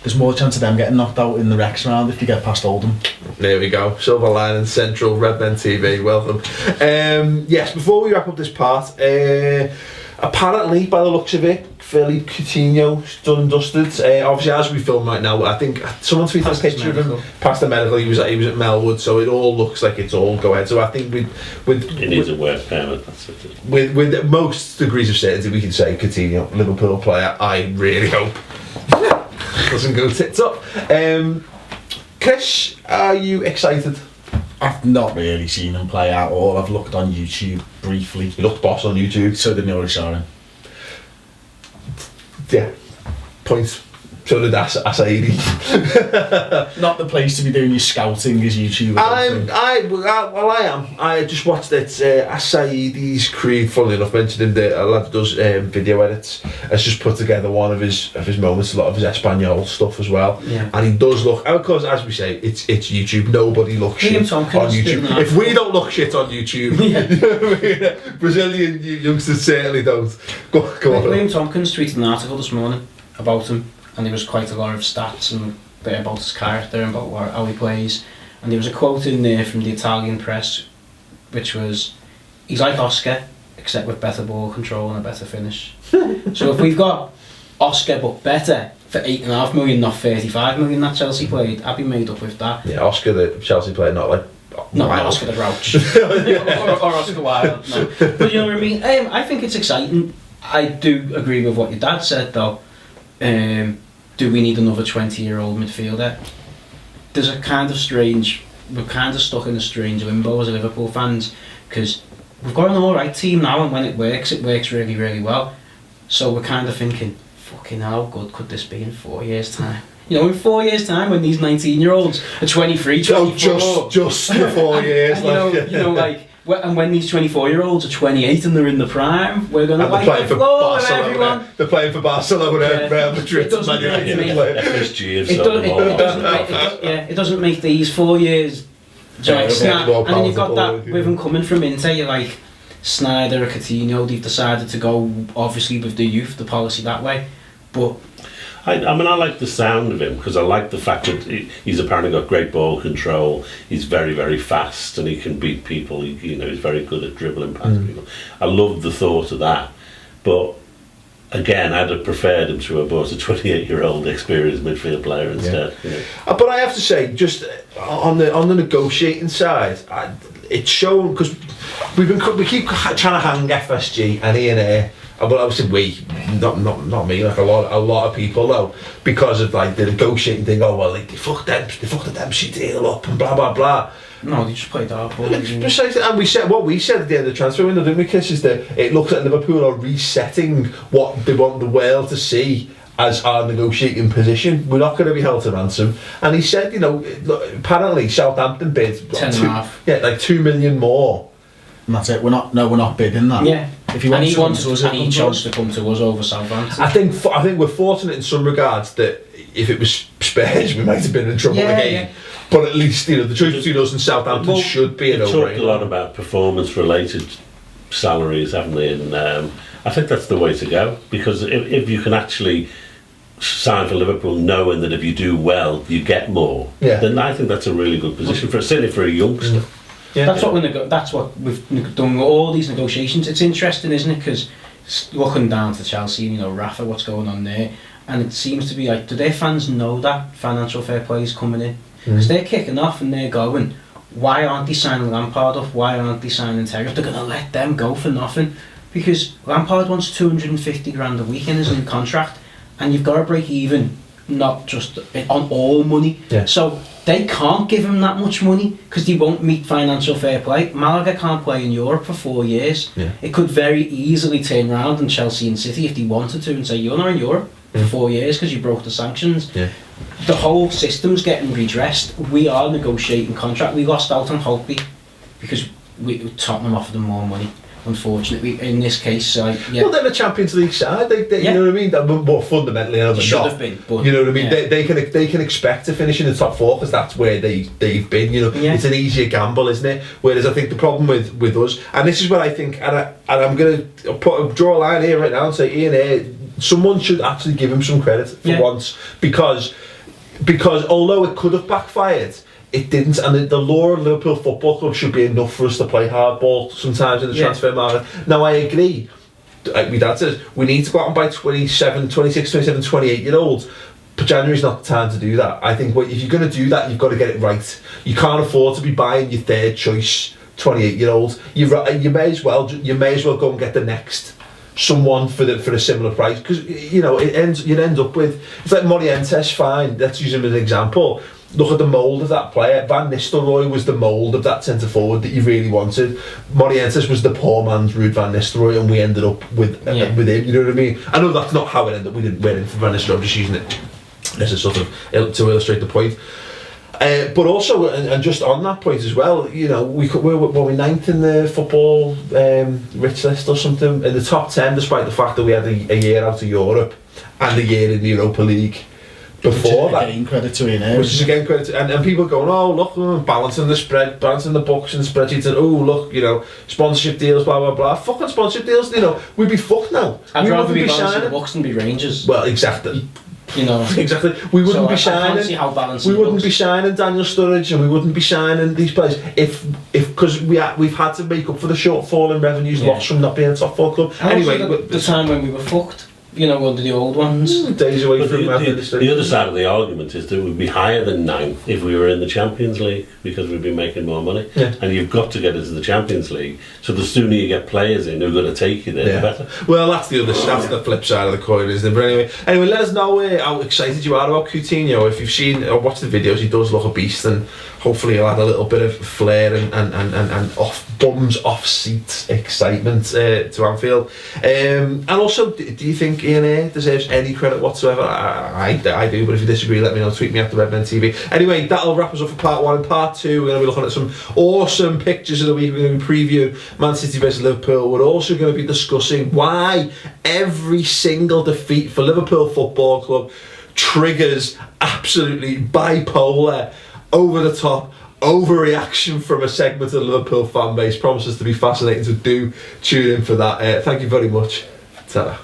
there's more chance of them getting knocked out in the Rex round if you get past Oldham. There we go. Silver lining central, Redmen TV, welcome. Yes, before we wrap up this part, apparently, by the looks of it, Phillippe Coutinho's done and dusted. Obviously, as we film right now, I think someone tweeted a picture of him past the medical. He was at Melwood, so it all looks like it's all go ahead. So I think it needs a work permit. That's it. With most degrees of certainty, we can say Coutinho, Liverpool player. I really hope doesn't go tits up. Chris, are you excited? I've not really seen him play at all. I've looked on YouTube briefly. He looked boss on YouTube. So did Neil Sharon. Yeah, points. So did Asaidi. Not the place to be doing your scouting as YouTuber. I am. I just watched it. Asaidi's creed, funnily enough, mentioned him. A lad who does video edits has just put together one of his moments, a lot of his Espanol stuff as well. Yeah. And he does look. Of course, as we say, it's YouTube. Nobody looks shit on YouTube. If we don't look shit on YouTube, Brazilian youngsters certainly don't. Go on. Liam Tompkins tweeted an article this morning about him. And there was quite a lot of stats and a bit about his character and about how he plays. And there was a quote in there from the Italian press, which was, he's like Oscar, except with better ball control and a better finish. So if we've got Oscar but better for 8.5 million, not 35 million that Chelsea played, I'd be made up with that. Yeah, Oscar the Chelsea player, not like... Not Oscar the Grouch. or Oscar Wilde, no. But you know what I mean? I think it's exciting. I do agree with what your dad said though. Do we need another 20-year-old midfielder? There's a kind of strange... We're kind of stuck in a strange limbo as Liverpool fans, because we've got an alright team now, and when it works really, really well. So we're kind of thinking, fucking how good could this be in 4 years' time? You know, in 4 years' time, when these 19-year-olds are 23, 24... just the 4 years. And when these 24-year-olds are 28 and they're in the prime, we're going to wipe the floor with everyone. They're playing for Barcelona, Real Madrid, Man United. It doesn't make these 4 years. And then you've got that with them coming from Inter. You're like Snyder or Coutinho. They've decided to go obviously with the youth, the policy that way, but. I like the sound of him because I like the fact that he's apparently got great ball control. He's very, very fast and he can beat people. He's very good at dribbling past people. I love the thought of that. But again, I'd have preferred him to have bought a 28-year-old experienced midfield player instead. Yeah. But I have to say, just on the negotiating side, it's shown because we keep trying to hang FSG and Ian Ayre. But obviously not me, like a lot of people though, because of like the negotiating thing. Oh well, like, they fucked the Dempsey deal up and blah blah blah. No, they just played hardball. Precisely, and we said what we said at the end of the transfer window, didn't we, Chris? Is that it looks like Liverpool are resetting what they want the world to see as our negotiating position. We're not going to be held to ransom. And he said, apparently Southampton bid 10.5. Yeah, like 2 million more. And that's it. We're not bidding that. Yeah. If he wants he chose to come to us over Southampton. I think we're fortunate in some regards that if it was Spurs, we might have been in trouble again. Yeah. But at least the choice between us and Southampton should be an no-brainer. Talked a lot about performance-related salaries, haven't they? And I think that's the way to go, because if you can actually sign for Liverpool knowing that if you do well, you get more, then I think that's a really good position certainly for a youngster. Yeah. That's what we've done all these negotiations. It's interesting, isn't it? Because looking down to Chelsea, Rafa, what's going on there, and it seems to be like, do their fans know that financial fair play is coming in? Because they're kicking off and they're going, why aren't they signing Lampard up? Why aren't they signing Terry? They're going to let them go for nothing, because Lampard wants 250 grand a week in his new contract, and you've got to break even, not just on all money. Yeah. So they can't give him that much money because they won't meet financial fair play. Malaga can't play in Europe for 4 years. Yeah. It could very easily turn around in Chelsea and City if they wanted to and say, you're not in Europe for 4 years because you broke the sanctions. Yeah. The whole system's getting redressed. We are negotiating contract. We lost out on Holtby because Tottenham offered them more money. Unfortunately, in this case, Well, they're the Champions League side. They you know what I mean. More fundamentally, they should have been. But, you know what I mean. They can expect to finish in the top 4 because that's where they've been. It's an easier gamble, isn't it? Whereas I think the problem with us, and this is what I think, and I'm going to draw a line here right now and say, Ian Ayre someone should actually give him some credit for once, because although it could have backfired, it didn't, and the law of Liverpool Football Club should be enough for us to play hardball sometimes in the transfer market. Now I agree, like my dad says, we need to go out and buy 26, 27, 28 year olds, but January's not the time to do that. I think if you're going to do that, you've got to get it right. You can't afford to be buying your third choice 28 year olds. You may as well go and get the next someone for a similar price, because you'd end up with, it's like Morientes, fine, let's use him as an example. Look at the mould of that player. Van Nistelrooy was the mould of that centre forward that you really wanted. Morientes was the poor man's Ruud van Nistelrooy, and we ended up with him. You know what I mean? I know that's not how it ended up. We didn't win for Van Nistelrooy. I'm just using it as a sort of to illustrate the point. But also, and just on that point as well, we're ninth in the football rich list or something, in the top 10, despite the fact that we had a year out of Europe and a year in the Europa League before that. Again, credit to Ian Ayre. Which is again credit to, and people going, oh look, balancing the spread, balancing the books and spreadsheets, and oh look, sponsorship deals, blah blah blah. Fucking sponsorship deals, we'd be fucked now. I'd rather be balancing the books than be Rangers. Well, exactly. Exactly. We wouldn't be signing. We wouldn't be signing Daniel Sturridge, and we wouldn't be signing these players if because we've had to make up for the shortfall in revenues lost from not being a top 4 club. And anyway, the time when we were fucked. Under the old ones. Days away but from the other side of the argument is that we'd be higher than 9th if we were in the Champions League, because we'd be making more money. Yeah. And you've got to get into the Champions League. So the sooner you get players in who are going to take you there, the better. Well, that's the flip side of the coin, isn't it? But anyway, let us know how excited you are about Coutinho. If you've seen or watched the videos, he does look a beast, and hopefully he'll add a little bit of flair and off seat excitement to Anfield. And also, do you think Ian Ayre deserves any credit whatsoever? I do, but if you disagree, let me know. Tweet me at the Redmen TV. Anyway, that'll wrap us up for part 1. In part 2, we're going to be looking at some awesome pictures of the week. We're going to be previewing Man City versus Liverpool. We're also going to be discussing why every single defeat for Liverpool Football Club triggers absolutely bipolar, over the top overreaction from a segment of the Liverpool fan base. Promises to be fascinating, so do tune in for that. Thank you very much. Ta-ra.